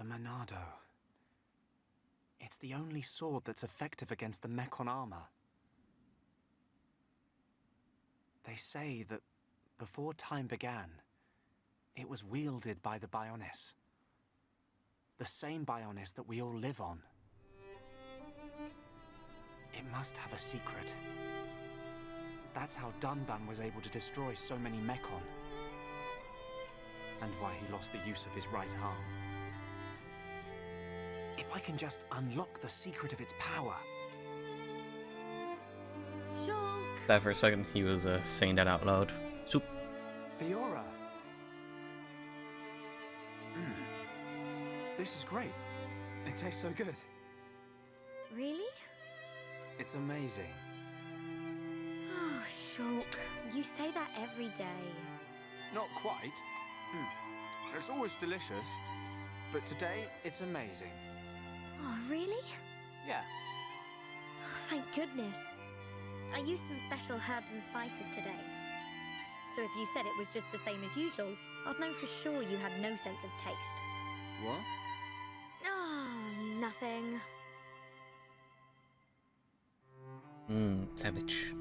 The Monado. It's the only sword that's effective against the Mechon armor. They say that before time began, it was wielded by the Bionis. The same Bionis that we all live on. It must have a secret. That's how Dunban was able to destroy so many Mechon. And why he lost the use of his right arm. If I can just unlock the secret of its power. Shulk! That for a second, he was saying that out loud. Soup. Fiora. This is great. It tastes so good. Really? It's amazing. Oh, Shulk, you say that every day. Not quite. It's always delicious, but today it's amazing. Oh, really? Yeah. Oh, thank goodness. I used some special herbs and spices today. So if you said it was just the same as usual, I'd know for sure you had no sense of taste. What? Oh, nothing. Savage.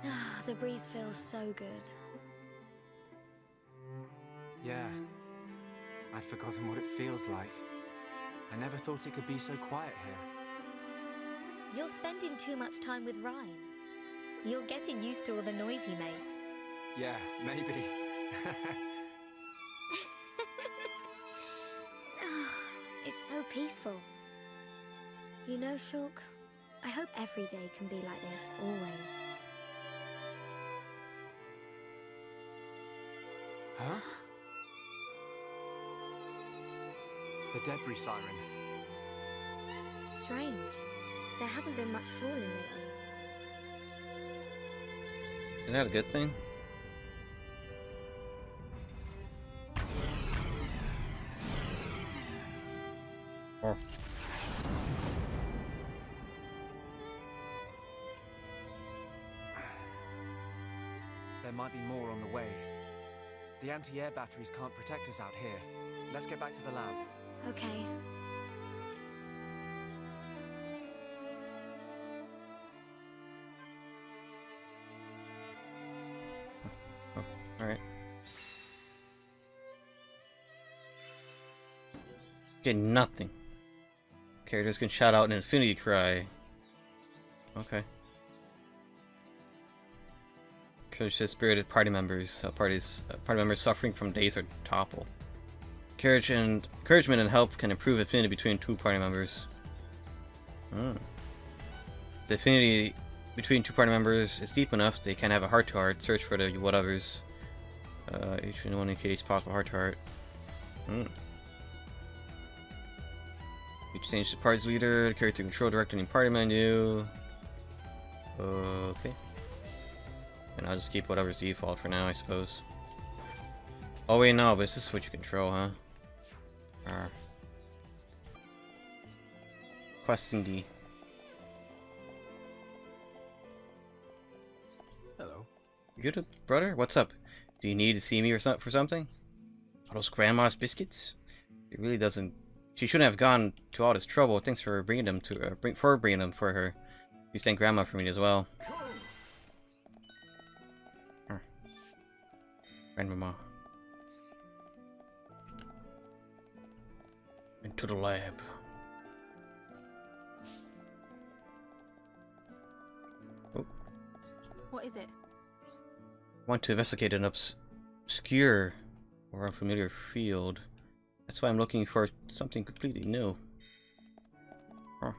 Ah, the breeze feels so good. Yeah. I'd forgotten what it feels like. I never thought it could be so quiet here. You're spending too much time with Ryan. You're getting used to all the noise he makes. Yeah, maybe. It's so peaceful. You know, Shulk, I hope every day can be like this, always. Huh? The debris siren. Strange. There hasn't been much falling lately. Isn't that a good thing? Oh. There might be more on the way. The anti-air batteries can't protect us out here. Let's get back to the lab. Okay. Oh, alright. Get nothing. Characters can shout out an infinity cry. Okay. Courage to spirited party members. Party members suffering from daze or topple. Encouragement and help can improve affinity between two party members. If the affinity between two party members is deep enough, they can have a heart-to-heart. Search for the whatevers. Each one in case possible heart-to-heart. You change the party's leader, character control director in the party menu. Okay. And I'll just keep whatever's default for now, I suppose. Oh wait, no, but this is switch control, huh? Questing D. Hello. You good, brother? What's up? Do you need to see me or for something? All those grandma's biscuits? It really doesn't. She shouldn't have gone to all this trouble. Thanks for bringing them to bringing them for her. You thank grandma for me as well. Grandmama. Into the lab. Oh. What is it? Want to investigate an obscure or unfamiliar field. That's why I'm looking for something completely new. Huh.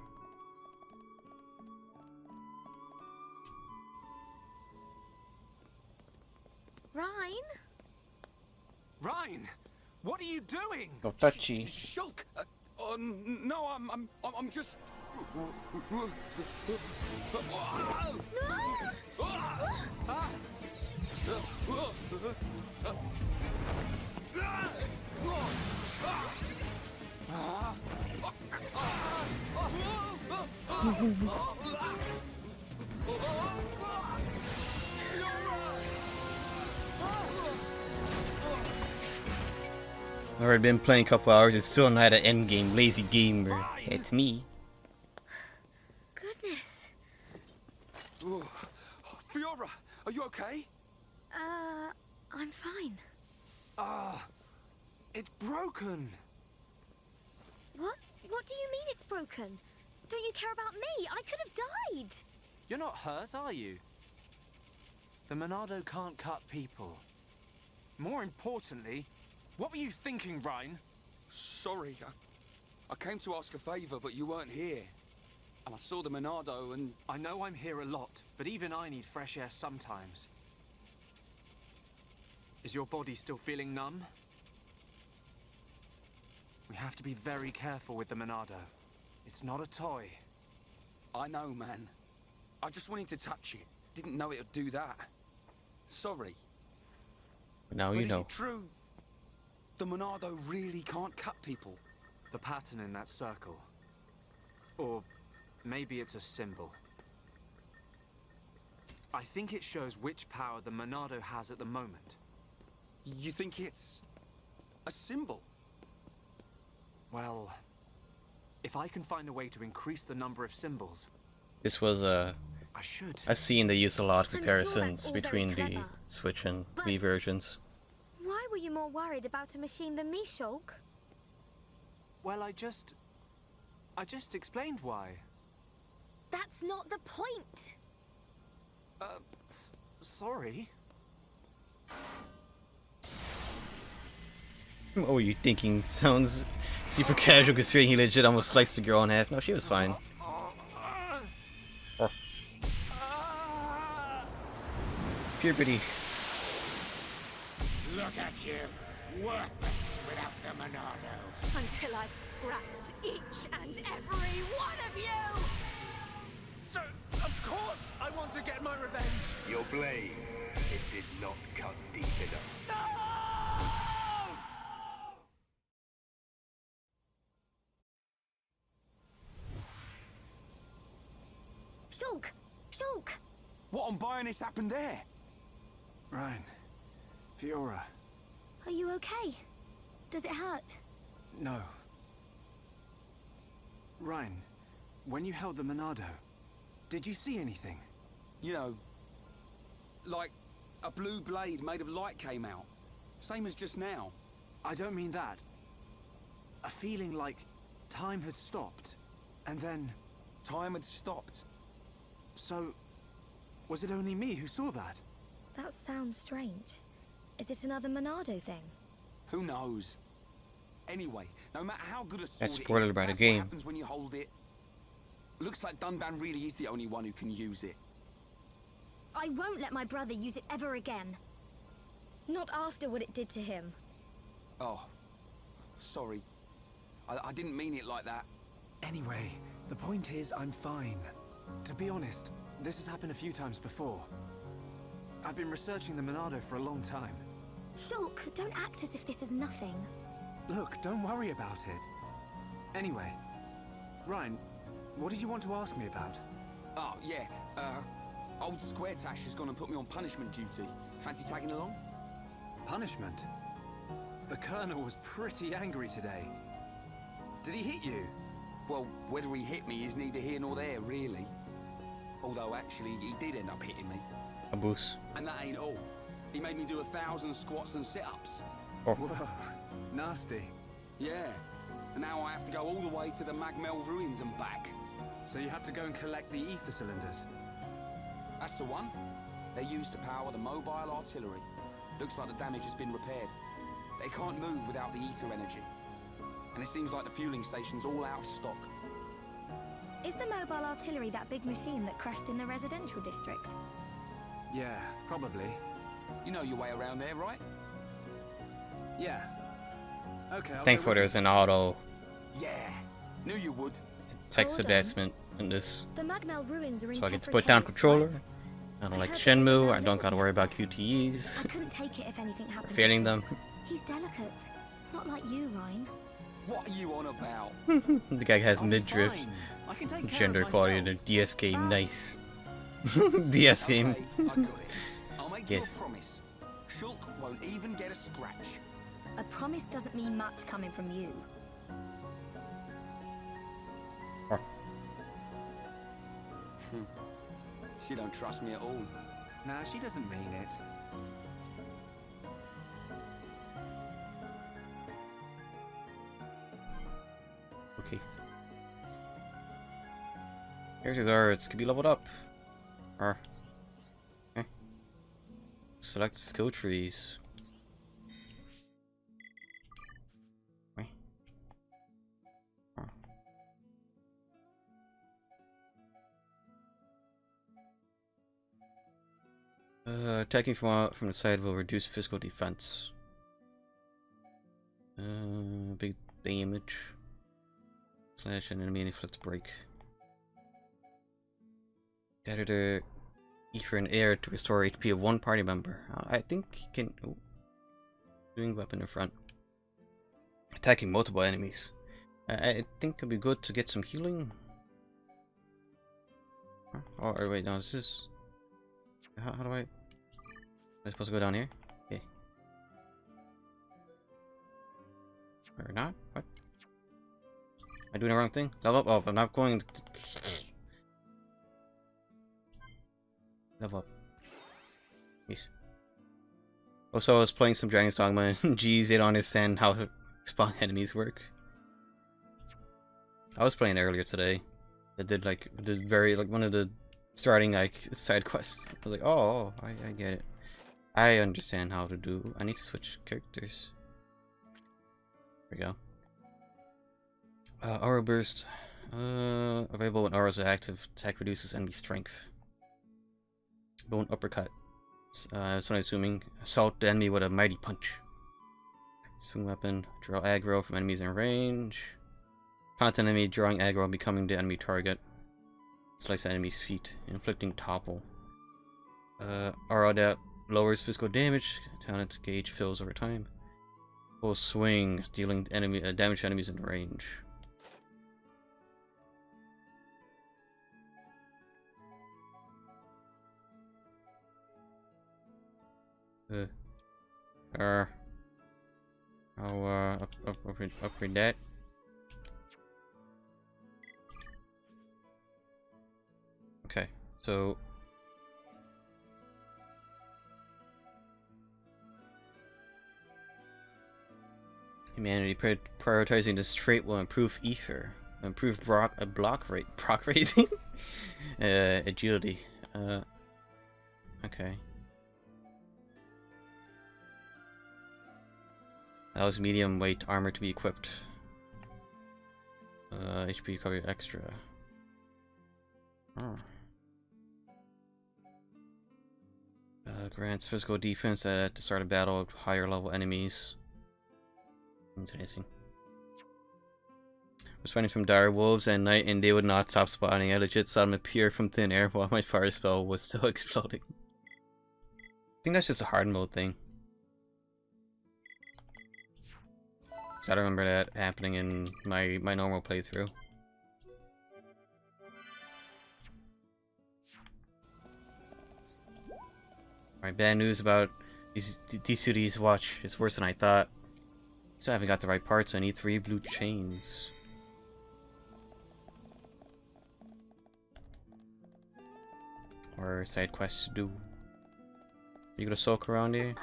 Ryan? Ryan! What are you doing? Oh, touchy. Shulk! No, I'm just... Already been playing a couple hours, it's still not at end game, lazy gamer. It's me. Goodness. Ooh. Fiora, are you okay? I'm fine. It's broken. What? What do you mean it's broken? Don't you care about me? I could have died. You're not hurt, are you? The Monado can't cut people. More importantly, what were you thinking, Ryan? Sorry, I came to ask a favor, but you weren't here. And I saw the Monado and... I know I'm here a lot, but even I need fresh air sometimes. Is your body still feeling numb? We have to be very careful with the Monado. It's not a toy. I know, man. I just wanted to touch it. Didn't know it would do that. Sorry. Now But you is know. it true? The Monado really can't cut people. The pattern in that circle. Or maybe it's a symbol. I think it shows which power the Monado has at the moment. You think it's... a symbol? Well, if I can find a way to increase the number of symbols, This was I should. I've seen they use a lot of I'm sure comparisons that's all very between the clever, Switch and but- Wii versions. Why were you more worried about a machine than me, Shulk? Well, I just explained why. That's not the point. Sorry. What were you thinking? Sounds super casual considering he legit almost sliced the girl in half. No, she was fine. Puberty. Look at you, worthless without the Monado. Until I've scrapped each and every one of you! So, of course, I want to get my revenge. Your blade, it did not cut deep enough. No! Shulk! Shulk! What on Bionis happened there? Ryan, Fiora, Are you okay? Does it hurt? no. Ryan, when you held the Monado, did you see anything? You know, like a blue blade made of light came out. Same as just now. I don't mean that. A feeling like time had stopped, and then... Time had stopped. So, was it only me who saw that? That sounds strange. Is it another Monado thing? Who knows? Anyway, no matter how good a sword That's it spoiled is, by the that's game. what happens when you hold it. Looks like Dunban really is the only one who can use it. I won't let my brother use it ever again. Not after what it did to him. Oh, sorry. I didn't mean it like that. Anyway, the point is I'm fine. To be honest, this has happened a few times before. I've been researching the Monado for a long time. Shulk, don't act as if this is nothing. Look, don't worry about it. Anyway, Ryan, what did you want to ask me about? Oh, yeah. Old Square Tash has gone and put me on punishment duty. Fancy tagging along? Punishment? The Colonel was pretty angry today. Did he hit you? Well, whether he hit me is neither here nor there, really. Although, actually, he did end up hitting me. A boost. And that ain't all. He made me do 1,000 squats and sit-ups. Whoa, nasty. Yeah. And now I have to go all the way to the Magmel ruins and back. So you have to go and collect the ether cylinders. That's the one. They're used to power the mobile artillery. Looks like the damage has been repaired. They can't move without the ether energy. And it seems like the fueling station's all out of stock. Is the mobile artillery that big machine that crashed in the residential district? Yeah, probably. You know your way around there, right? Yeah. Okay, I'll go Thankfully with there's an auto Yeah. Knew you would. text Hold on. advancement in this. The Magmel ruins are in So I get to Tefra put down Cave, controller. right? I don't I like heard there was a Shenmue, I man don't gotta worry about visiting QTEs. I couldn't take it if anything happened. to Failing him. them. He's delicate. Not like you, Ryan. What are you on about? The guy has I'm midriff. fine. I can take care Gender of equality in a myself. DS game, nice. DS game. Okay, I got it. I'll make you Yes. a promise. Shulk won't even get a scratch. A promise doesn't mean much coming from you. Huh. She don't trust me at all. Nah, she doesn't mean it. Okay. Characters arts can be leveled up. Or okay. Select skill trees. Okay. Attacking from the side will reduce physical defense. Big damage. Slash an enemy and inflicts break. Gather the ether and air to restore HP of one party member. I think he can. Oh. Doing weapon in front. Attacking multiple enemies. I think it'd be good to get some healing. Huh? Oh, or wait, no, this is. How do I? Am I supposed to go down here? Okay. Or not? What? Am I doing the wrong thing? Level up? Oh, I'm not going to... Level up. Yes. Also, I was playing some Dragon's Dogma and geez, they don't understand how spawn enemies work. I was playing earlier today. I did like, one of the starting like side quests. I was like, oh, I get it. I understand how to do. I need to switch characters. There we go. Aura burst. Available when auras are active. Attack reduces enemy strength. Bone uppercut. That's what I'm assuming. Assault the enemy with a mighty punch. Swing weapon. Draw aggro from enemies in range. Taunt enemy, drawing aggro, becoming the enemy target. Slice enemy's feet. Inflicting topple. Aura that lowers physical damage. Talent gauge fills over time. Full swing, dealing damage to enemies in range. I'll upgrade that. Okay, so humanity prioritizing this trait will improve ether, improve block rate, proc rating, agility. Okay. Allows medium weight armor to be equipped. HP recovery extra. Oh. Grants physical defense at the start of battle of higher level enemies. Interesting. I was fighting some dire wolves at night and they would not stop spawning. I legit saw them appear from thin air while my fire spell was still exploding. I think that's just a hard mode thing. I don't remember that happening in my normal playthrough. Alright, bad news about D2D's watch. It's worse than I thought. Still haven't got the right parts. I need 3 blue chains. Or side quests to do. You gonna soak around here?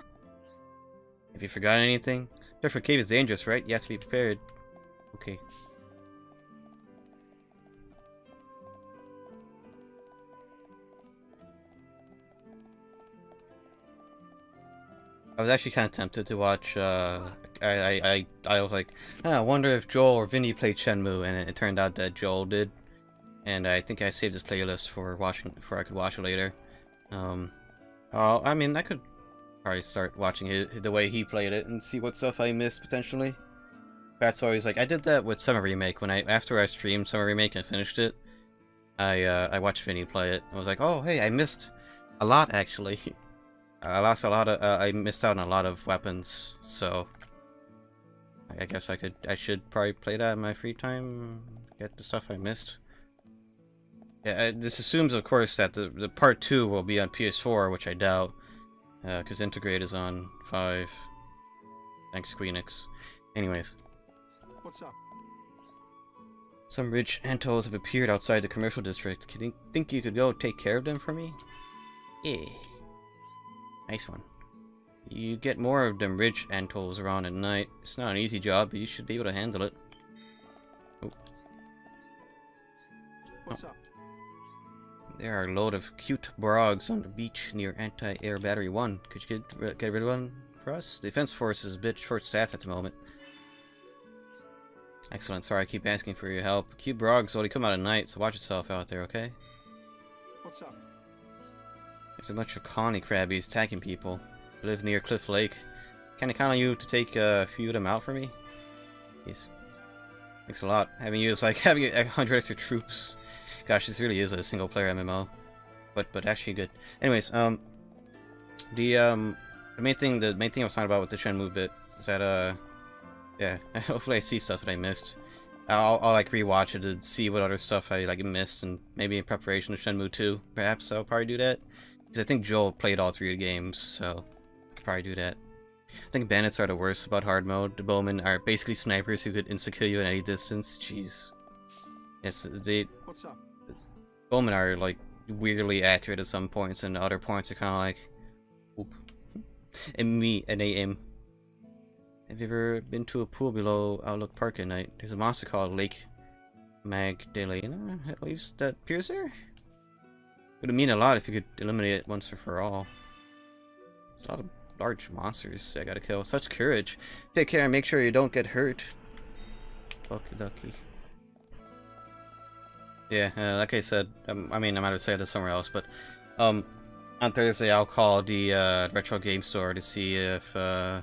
Have you forgotten anything? Different cave is dangerous, right? You have to be prepared. Okay. I was actually kind of tempted to watch. I was like, I wonder if Joel or Vinny played Shenmue, and it turned out that Joel did. And I think I saved this playlist for I could watch it later. I mean, I could probably start watching it the way he played it and see what stuff I missed potentially. That's always like I did that with Summer Remake when after I streamed Summer Remake and finished it. I watched Vinny play it. I was like, oh hey, I missed a lot actually. I missed out on a lot of weapons, so I guess I should probably play that in my free time, get the stuff I missed. Yeah, this assumes, of course, that the part 2 will be on PS4, which I doubt, because Integrate is on 5. Thanks, Squeenix. Anyways. What's up? Some rich Antos have appeared outside the commercial district. Think you could go take care of them for me? Yeah. Nice one. You get more of them rich Antos around at night. It's not an easy job, but you should be able to handle it. Oh. What's up? There are a load of cute brogs on the beach near Anti-Air Battery 1. Could you get rid of one for us? The Defense Force is a bit short-staffed at the moment. Excellent. Sorry, I keep asking for your help. Cute brogs only come out at night, so watch yourself out there, okay? What's up? There's a bunch of colony crabbies attacking people. They live near Cliff Lake. Can I count on you to take a few of them out for me? Please. Thanks a lot. Having you is like having 100 extra troops. Gosh, this really is a single-player MMO, but actually good. Anyways, the main thing I was talking about with the Shenmue bit is that yeah, hopefully I see stuff that I missed. I'll like rewatch it and see what other stuff I like missed, and maybe in preparation of Shenmue 2, perhaps I'll probably do that. Because I think Joel played all 3 of the games, so I could probably do that. I think bandits are the worst about hard mode. The bowmen are basically snipers who could insta-kill you at any distance. Jeez. Yes, What's up? bowmen are like weirdly accurate at some points, and other points are kind of like, oop, and me and AM. Have you ever been to a pool below Outlook Park at night? There's a monster called Lake Magdalena, at least, that appears there. It would mean a lot if you could eliminate it once and for all. It's a lot of large monsters I gotta kill. Such courage. Take care and make sure you don't get hurt. Okie dokie. Yeah, like I said, I mean, I might have said this somewhere else, but on Thursday I'll call the retro game store to see if I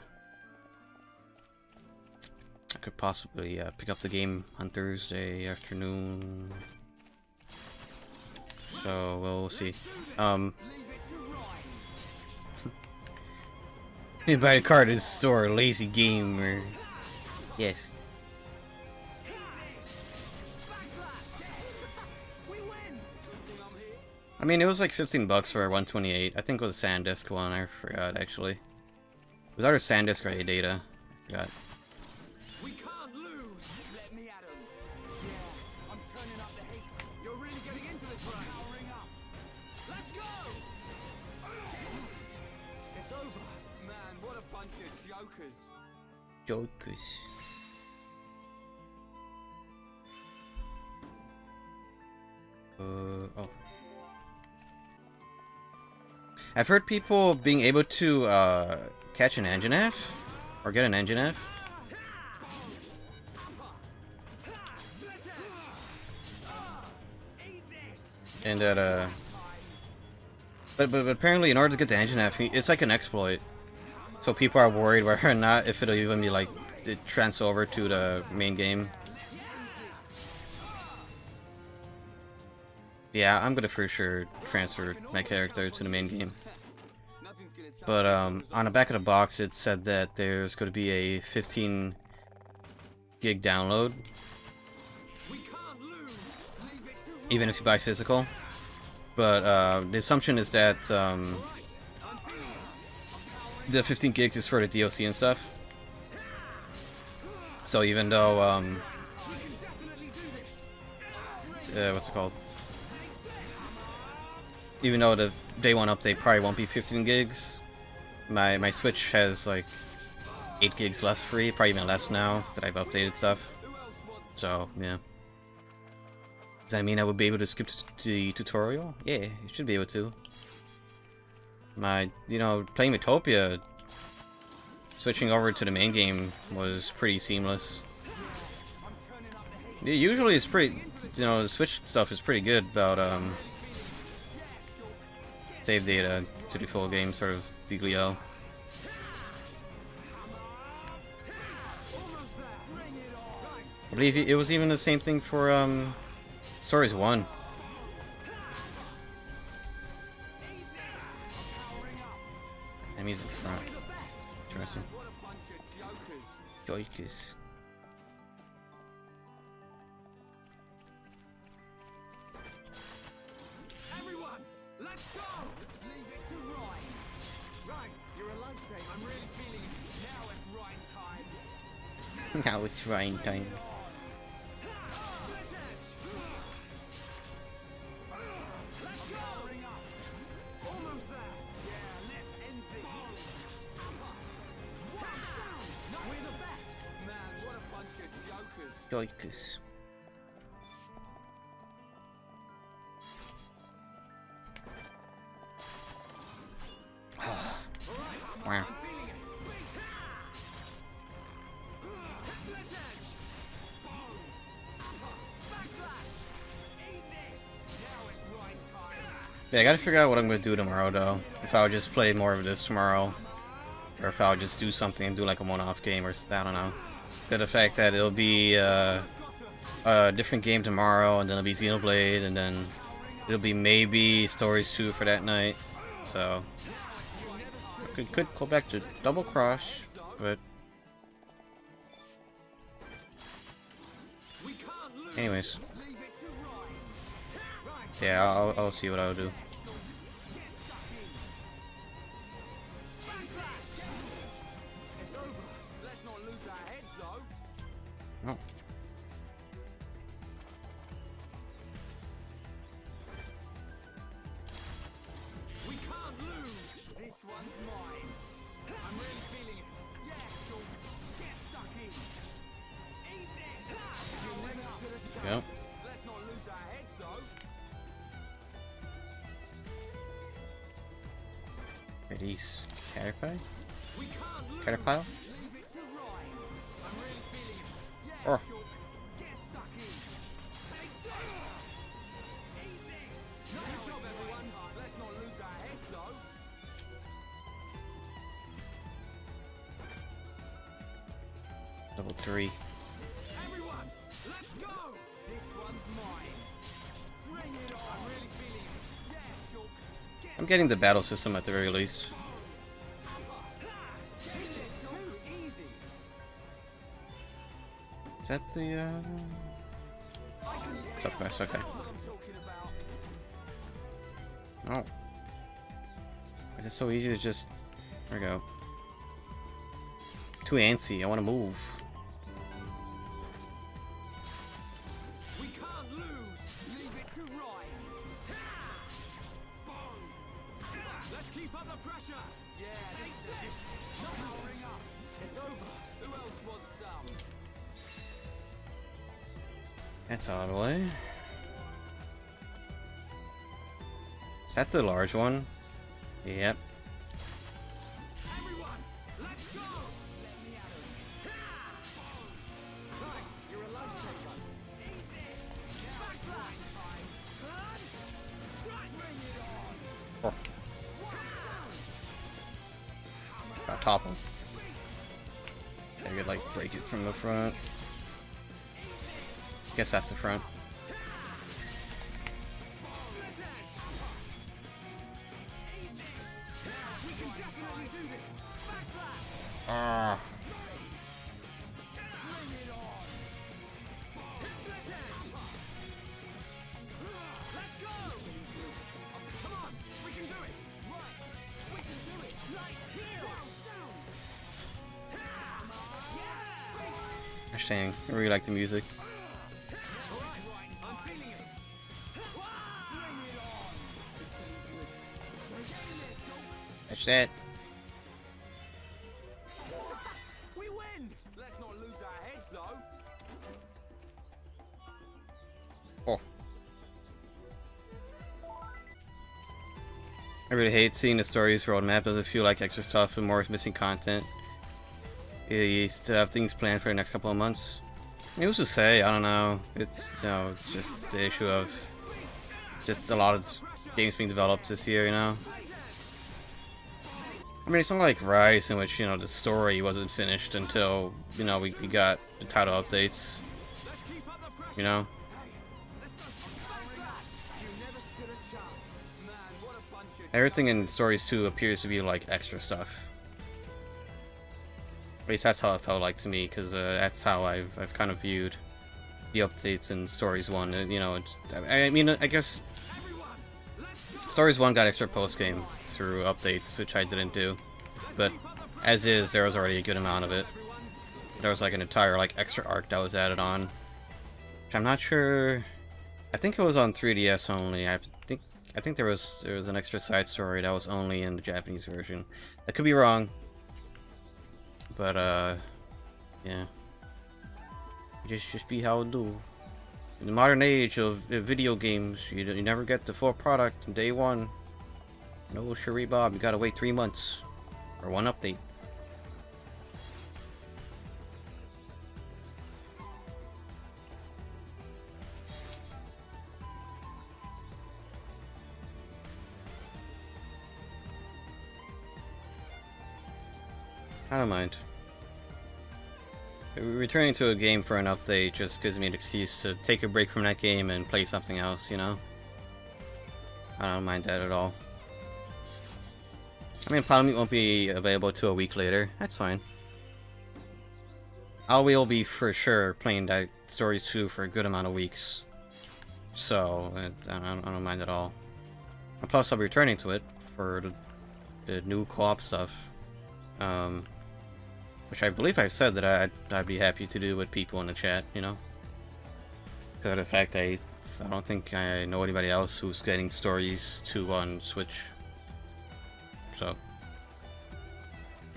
could possibly pick up the game on Thursday afternoon. So we'll see. You buy a card at the store, lazy gamer. Yes. I mean, it was like 15 bucks for a 128. I think it was a SanDisk one. I forgot actually. It was either SanDisk or AData. I forgot. We can't lose. Let me at 'em. Yeah, I'm turning up the heat. You're really getting into this right. Powering up. Let's go. It's over. Man, what a bunch of jokers. Jokers. Oh. I've heard people being able to catch an engine F or get an engine F. And that but apparently in order to get the engine F, it's like an exploit. So people are worried whether or not if it'll even be like transfer over to the main game. Yeah, I'm gonna for sure transfer my character to the main game. But on the back of the box it said that there's gonna be a 15 gig download. Even if you buy physical. But the assumption is that the 15 gigs is for the DLC and stuff. So even though what's it called? Even though the day one update probably won't be 15 gigs, my Switch has like 8 gigs left free, probably even less now that I've updated stuff. So yeah. Does that mean I would be able to skip the tutorial? Yeah, you should be able to. Playing Metopia, switching over to the main game was pretty seamless. Yeah, usually it's pretty, the Switch stuff is pretty good about save data to the full game sort of dealio. I believe it was even the same thing for Stories 1. Enemies in front. Interesting. Jokers. Everyone, let's go. Leave it to Ryan. Ryan, you're a lifesaver. I'm really feeling it. Now it's rain time. Yikes. Wow. Yeah, I gotta figure out what I'm gonna do tomorrow though. If I would just play more of this tomorrow, or if I would just do something and do like a one-off game, or I don't know. But the fact that it'll be a different game tomorrow, and then it'll be Xenoblade, and then it'll be maybe Stories 2 for that night. So I could go back to Double Cross, but anyways. Yeah, I'll see what I'll do. Oh. We can't lose. This one's mine. I'm really feeling it. Yeah, sure. Get stuck in. Eat this. You'll never get a chance. Yep. Let's not lose our heads though. Release Caterpie? We can't lose. Caterpile? Leave it to Ryan. I'm really feeling it. Yeah, Oh. sure. Get stuck in. Take this. Eat this. Good job, everyone. Let's not lose our heads though. Level 3. Everyone, let's go. This one's mine. Bring it on. I'm really feeling it. Yeah, sure. Get I'm getting the battle system at the very least. this is too easy. Is that the It's up west, okay. That's what I'm talking about. Oh. It's so easy to just... There we go. Too antsy, I want to move. We can't lose. Leave it to Ryan. Boom. Let's keep up the pressure. Yeah, take this. Powering up. It's over. Who else wants some? That's out of the way. Is that the large one? Yep. Everyone, let's go. Let me at him. Right, you're a lifesaver. Eat this. Backslash. Turn. Right, bring it on. Oh. Got top him. I could like break it from the front. Guess that's the front. We can definitely do this. Backslash. Ah. Bring it on. Split edge. Let's go. Come on, we can do it. Right, we can do it. Like here. Yeah. Interesting. I really like the music. I'm feeling it. Bring it on. We're getting this, Joe. That's that. We win. Let's not lose our heads, though. Oh. I really hate seeing the stories roadmap. Doesn't feel like extra stuff and more missing content. You still have things planned for the next couple of months. Who's to say? I don't know. It's it's just the issue of just a lot of games being developed this year. I mean, it's not like Rise in which the story wasn't finished until we got the title updates. Everything in Stories 2 appears to be like extra stuff. At least that's how it felt like to me, because that's how I've kind of viewed the updates in Stories 1. I guess Stories 1 got extra post-game through updates, which I didn't do. But As is, there was already a good amount of it. There was like an entire like extra arc that was added on, which I'm not sure. I think it was on 3DS only. I think there was an extra side story that was only in the Japanese version. I could be wrong, but yeah. Just be how it do. In the modern age of video games, you never get the full product on day one. No, Cherie Bob, you gotta wait 3 months or one update. I don't mind. Returning to a game for an update just gives me an excuse to take a break from that game and play something else, you know? I don't mind that at all. I mean, Polymeat won't be available till a week later. That's fine. I will be for sure playing that story 2 for a good amount of weeks. So, I don't mind at all. And plus, I'll be returning to it for the new co-op stuff. Which I believe I said that I'd be happy to do with people in the chat, you know? Because of the fact I don't think I know anybody else who's getting Stories 2 on Switch. So,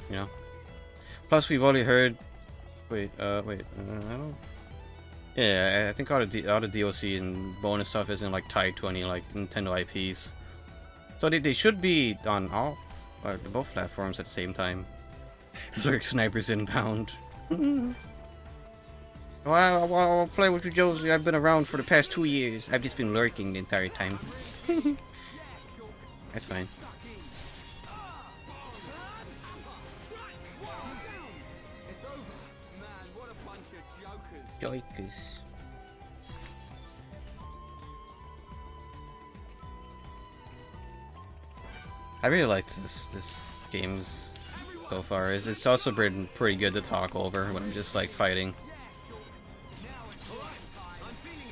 you know? Plus, we've already heard... Wait, I don't... Yeah, I think all the DLC and bonus stuff isn't like tied to any like Nintendo IPs. So they should be on all... both platforms at the same time. Lurk snipers inbound. Well, I'll play with you, Josie. I've been around for the past 2 years. I've just been lurking the entire time. That's fine. Jokers. I really like this game's so far. It's also been pretty good to talk over when I'm just like fighting.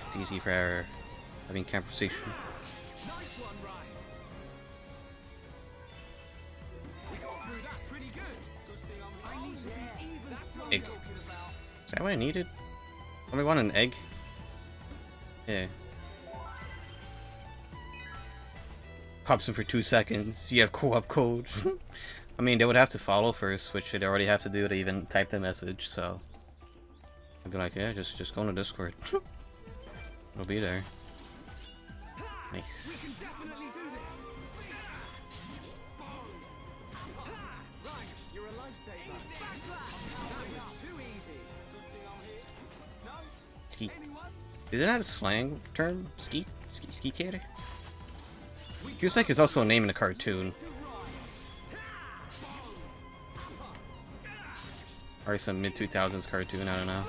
It's easy for having conversation. Egg. Is that what I needed? Only want an egg? Yeah. Pops in for 2 seconds. You have co-op code. I mean, they would have to follow first, which they'd already have to do to even type the message, so... I'd be like, yeah, just go on the Discord. It'll be there. Nice. Ski. Isn't that a slang term? Ski? Ski theater? Feels like it's also a name in a cartoon. Or some mid-2000s cartoon, I don't know.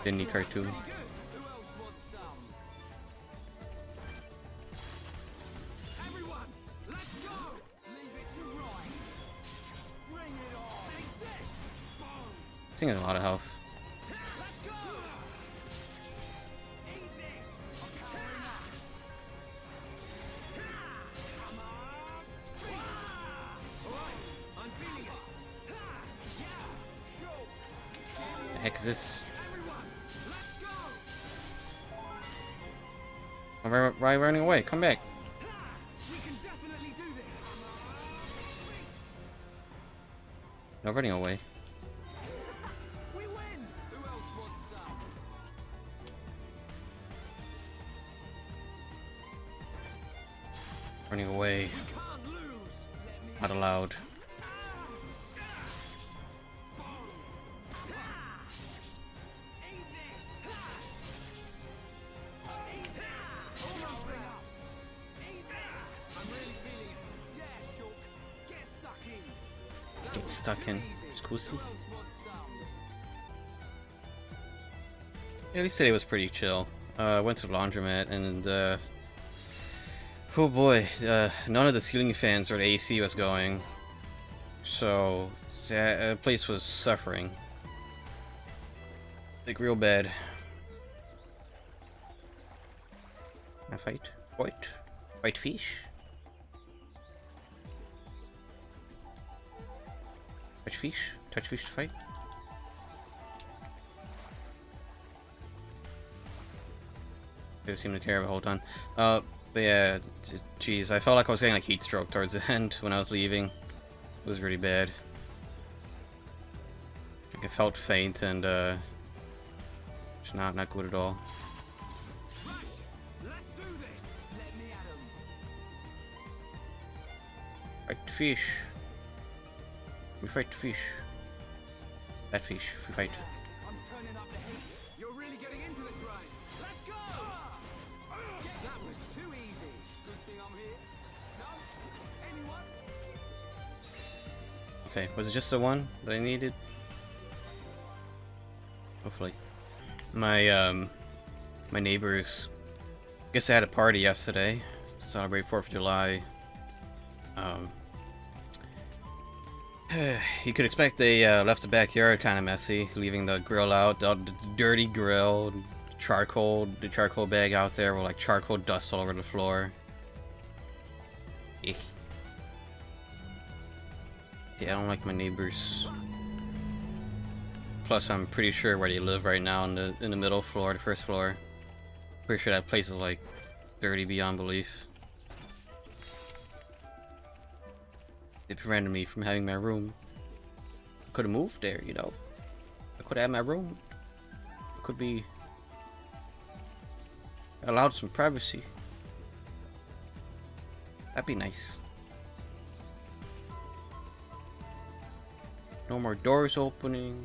Disney cartoon. This thing has a lot of health. The heck is this? Why are you running away? Come back. No running away. Running away. Not allowed. Get stuck in. Scusi. Yeah, at least today was pretty chill. I went to the laundromat and oh boy, none of the ceiling fans or the AC was going, so the place was suffering, like real bad. I fight? Fight fish? Touch fish? Touch fish to fight? They seem to care the whole time. But yeah, jeez, I felt like I was getting like heat stroke towards the end when I was leaving. It was really bad. Like I felt faint and just not good at all. Let's do this. Let me at 'em. Fight the fish. We fight the fish. That fish, we fight. I'm turning up the heat. You're really getting into this, right? Let's go! That was too easy. Good thing I'm here. No? Anyone? Okay, was it just the one that I needed? Hopefully. My my neighbors, I guess they had a party yesterday to celebrate 4th of July. You could expect they left the backyard kind of messy, leaving the grill out, the dirty grill, the charcoal bag out there with like charcoal dust all over the floor. Eek. Yeah, I don't like my neighbors. Plus, I'm pretty sure where they live right now in the middle floor, the first floor. Pretty sure that place is like dirty beyond belief. It prevented me from having my room. I could have moved there, you know. I could have my room. I could be allowed some privacy. That'd be nice. No more doors opening.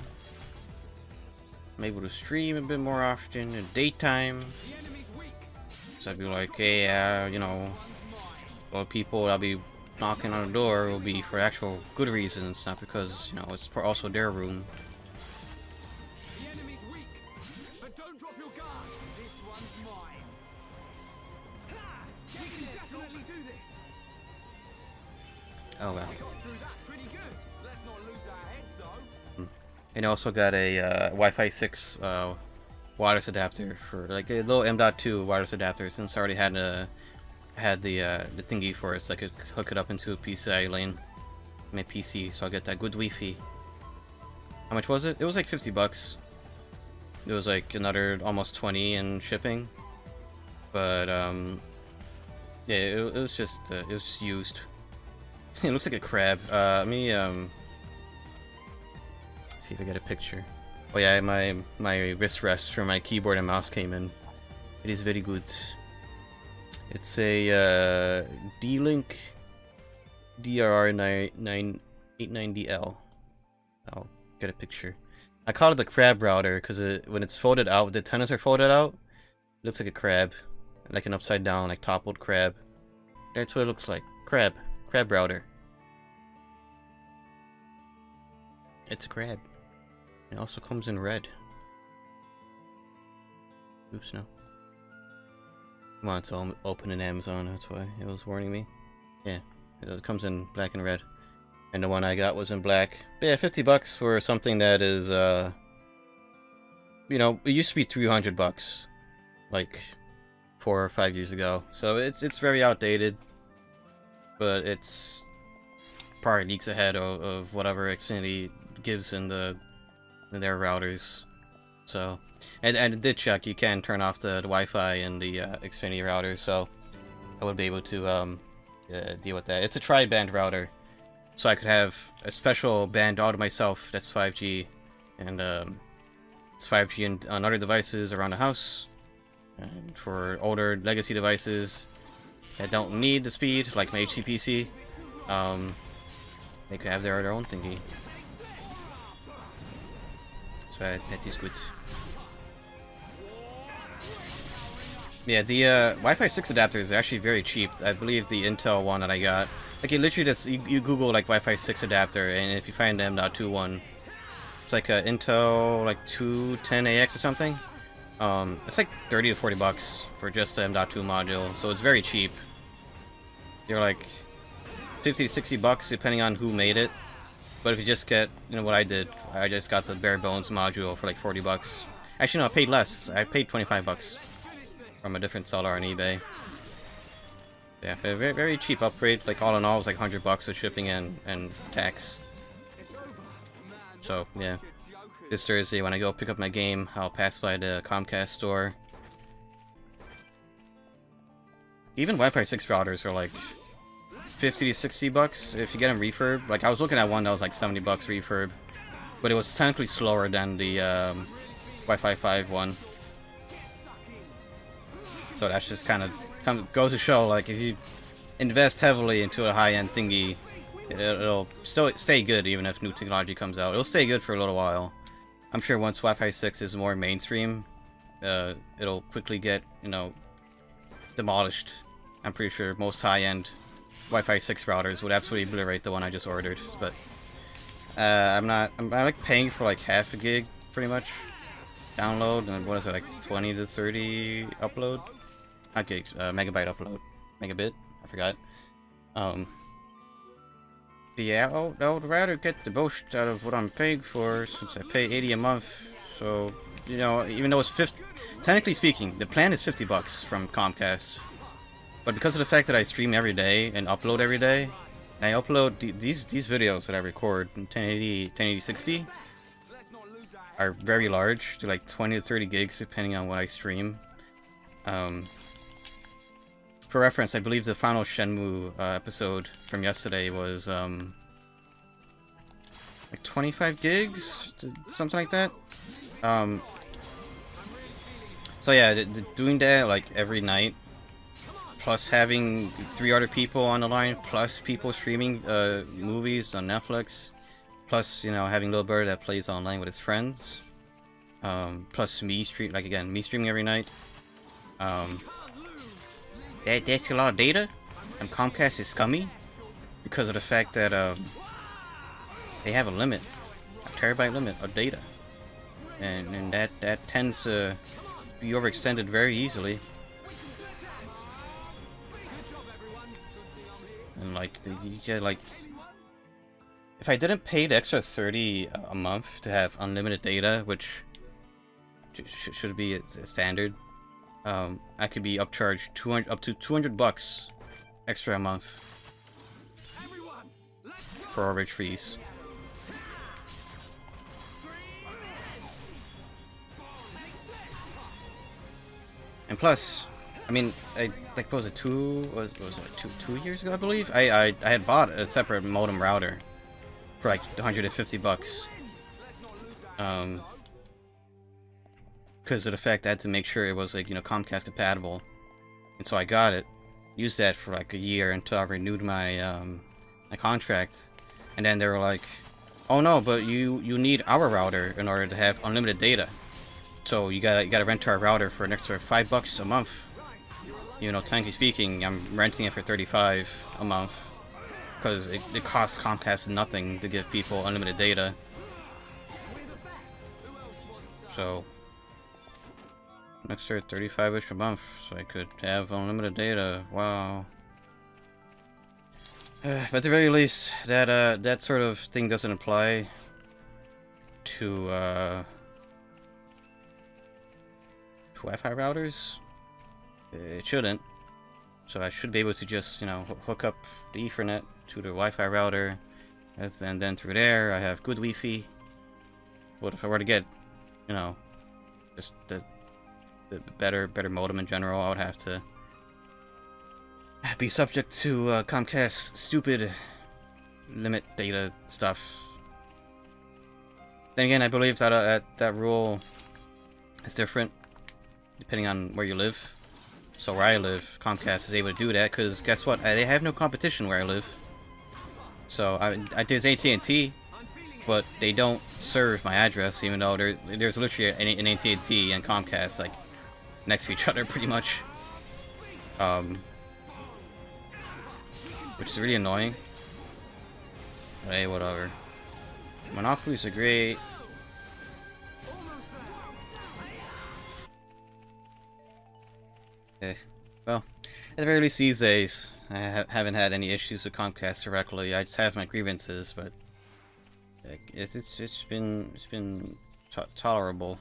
I'm able to stream a bit more often in daytime. So I'd be like, hey, you know, a lot of people that'll be knocking on the door will be for actual good reasons, not because, you know, it's also their room. The enemy's weak, but don't drop your guard. This one's mine. Ha! We can definitely do this. Oh well. We got through that pretty good. Let's not lose our heads though. And I also got a Wi-Fi 6 wireless adapter for like a little M.2 wireless adapter, since I already had the thingy for it, so I could hook it up into a PCI lane, my PC, so I'll get that good Wi-Fi. How much was it? It was like $50. It was like another almost 20 in shipping, but yeah, it was just used. It looks like a crab. Let me see if I get a picture. Oh yeah, my wrist rest for my keyboard and mouse came in. It is very good. It's a D-Link DRR890L. I'll get a picture. I call it the crab router because when it's folded out, the antennas are folded out. It looks like a crab, like an upside down, like toppled crab. That's what it looks like. Crab router. It's a crab. It also comes in red. Oops, no. Well, it's all open in Amazon, that's why it was warning me. Yeah, it comes in black and red. And the one I got was in black. But yeah, $50 for something that is, you know, it used to be $300, like 4 or 5 years ago. So it's very outdated, but it's probably leagues ahead of whatever Xfinity gives in their routers. So. And it did check, you can turn off the Wi-Fi in the Xfinity router, so I would be able to deal with that. It's a tri-band router, so I could have a special band all to myself that's 5G, and it's 5G on other devices around the house, and for older legacy devices that don't need the speed, like my HP PC, they could have their own thingy. So that is good. Yeah, the Wi-Fi 6 adapter is actually very cheap. I believe the Intel one that I got, like, you literally just you Google like Wi-Fi 6 adapter, and if you find the M.2 one, it's like a Intel like 210AX or something. It's like $30 to $40 for just the M.2 module, so it's very cheap. You're like $50 to $60 depending on who made it. But if you just get, you know what I did, I just got the bare bones module for like $40. Actually, no, I paid less. I paid $25 from a different seller on eBay. Yeah, very, very cheap upgrade. Like all in all, it was like $100 with shipping and tax. So yeah, this Thursday when I go pick up my game, I'll pass by the Comcast store. Even Wi-Fi 6 routers are like 50 to 60 bucks if you get them refurb. Like I was looking at one that was like 70 bucks refurb, but it was technically slower than the Wi-Fi 5 one. So that's just kind of goes to show, like, if you invest heavily into a high-end thingy, it'll still stay good even if new technology comes out. It'll stay good for a little while. I'm sure once Wi-Fi 6 is more mainstream, it'll quickly get, you know, demolished. I'm pretty sure most high-end Wi-Fi 6 routers would absolutely obliterate the one I just ordered. But I'm like paying for like half a gig pretty much download, and what is it, like 20 to 30 upload? Not gigs, megabyte upload, megabit. I forgot. But yeah, I would rather get the most out of what I'm paying for, since I pay 80 a month. So, you know, even though it's 50, technically speaking, the plan is 50 bucks from Comcast. But because of the fact that I stream every day and upload every day, and I upload these videos that I record in 1080 60 are very large. They're like 20 to 30 gigs depending on what I stream. For reference, I believe the final Shenmue episode from yesterday was like 25 gigs, something like that. So yeah, doing that like every night, plus having 3 other people on the line, plus people streaming movies on Netflix, plus, you know, having Little Bird that plays online with his friends, plus me streaming every night. That's a lot of data, and Comcast is scummy because of the fact that they have a limit, a terabyte limit of data, and that tends to be overextended very easily. And like you get like, if I didn't pay the extra 30 a month to have unlimited data, which should be a standard, I could be upcharged up to 200 bucks extra a month for overage fees. And plus, I mean, like, was it two years ago, I believe? I had bought a separate modem router for like 150 bucks. Because of the fact I had to make sure it was, like, you know, Comcast compatible. And so I got it, used that for like a year until I renewed my my contract. And then they were like, oh no, but you need our router in order to have unlimited data. So you gotta rent our router for an extra $5 a month. You know, technically speaking, I'm renting it for $35 a month because it costs Comcast nothing to give people unlimited data. So an extra $35-ish a month, so I could have unlimited data. Wow. But at the very least, that sort of thing doesn't apply to Wi-Fi routers. It shouldn't. So I should be able to just, you know, hook up the Ethernet to the Wi-Fi router, and then through there I have good Wi-Fi. But if I were to get, you know, just the better modem in general, I would have to be subject to Comcast's stupid limit data stuff. Then again, I believe that that rule is different depending on where you live. So where I live, Comcast is able to do that because guess what? They have no competition where I live. So there's AT&T, but they don't serve my address, even though there's literally an AT&T and Comcast like next to each other pretty much. Which is really annoying. But hey, whatever. Monopolies are great. Okay. Well, at the very least these days, I haven't had any issues with Comcast directly. I just have my grievances, but it's been tolerable,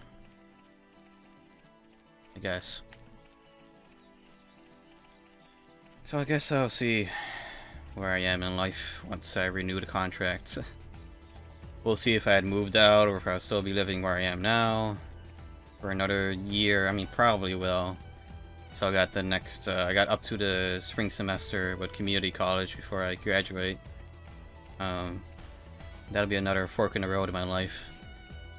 I guess. So I guess I'll see where I am in life once I renew the contract. we'll see if I had moved out or if I'll still be living where I am now for another year. I mean, probably will. So I got the next, I got up to the spring semester with community college before I graduate. That'll be another fork in the road in my life.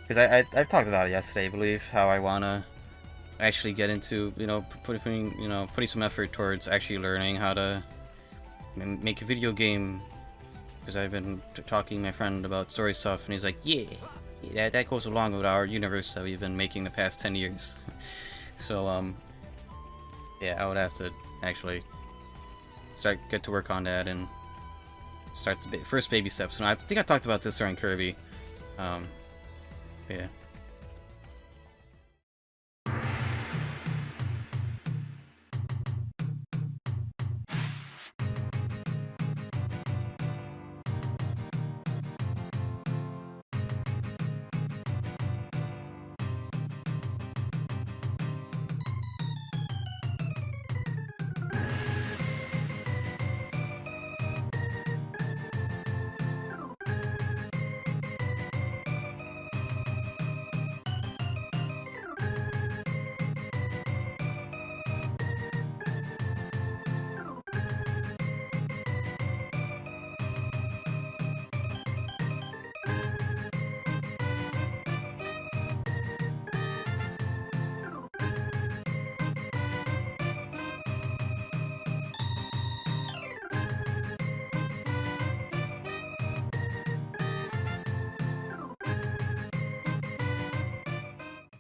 Because I've talked about it yesterday, I believe, how I want to actually get into, you know, putting some effort towards actually learning how to make a video game. Because I've been talking to my friend about story stuff, and he's like, yeah, that goes along with our universe that we've been making the past 10 years. So, yeah, I would have to actually get to work on that and start the first baby steps. And I think I talked about this during Kirby. Yeah.